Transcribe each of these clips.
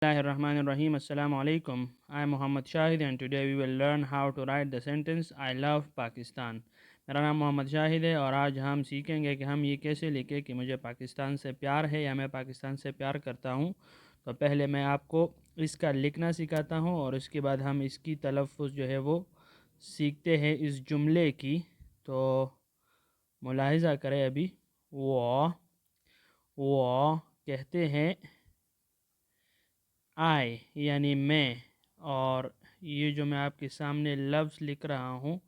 Bismillahirrahmanirrahim. Assalamu alaikum. I am Muhammad Shahid and today we will learn how to write the sentence I love Pakistan. मेरा नाम मोहम्मद शाहिद है और आज हम सीखेंगे कि हम ये कैसे लिखें कि मुझे पाकिस्तान से प्यार है या मैं पाकिस्तान से प्यार करता हूँ। तो पहले मैं आपको इसका लिखना सिखाता हूँ और उसके बाद हम इसकी तलफ़्फ़ुज़ जो है वो सीखते हैं इस जुमले की। तो मुलाहिज़ा करें अभी वो कहते हैं आई यानी मैं, और ये जो मैं आपके सामने लफ्ज़ लिख रहा हूँ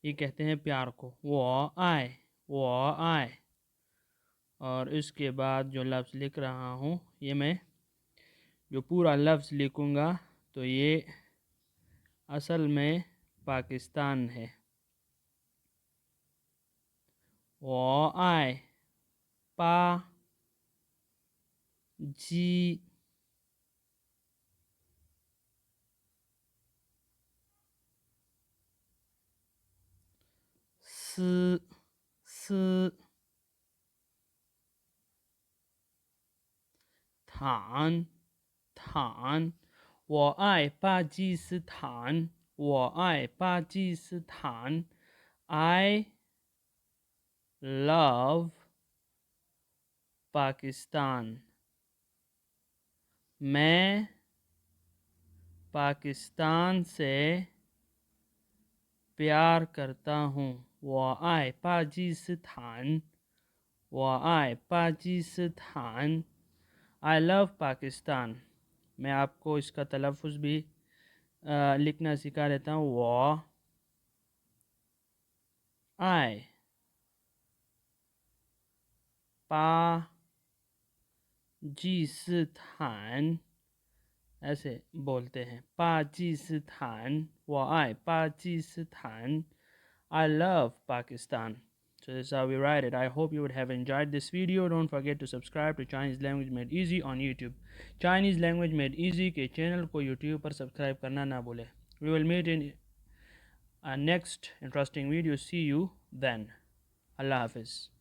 ये कहते हैं प्यार को, वो आए। और इसके बाद जो लफ्ज़ लिख रहा हूँ ये मैं जो पूरा लफ्ज़ लिखूँगा तो ये असल में पाकिस्तान है। वो आए पा जी स स坦坦，我爱巴基斯坦，我爱巴基斯坦。I love Pakistan. मैं पाकिस्तान से प्यार करता हूँ। 我爱巴基斯坦，我爱巴基斯坦。I love Pakistan. मैं आपको इसका तलफ़्फ़ुज़ भी लिखना सिखा देता हूँ। वो आए पाकिस्तान ऐसे बोलते हैं, पाकिस्तान। वो आए Pakistan. I love Pakistan. So this is how we write it. I hope you would have enjoyed this video. Don't forget to subscribe to Chinese Language Made Easy on YouTube. Chinese Language Made Easy के channel को YouTube पर subscribe करना ना भूलें. We will meet in a next interesting video. See you then. Allah Hafiz.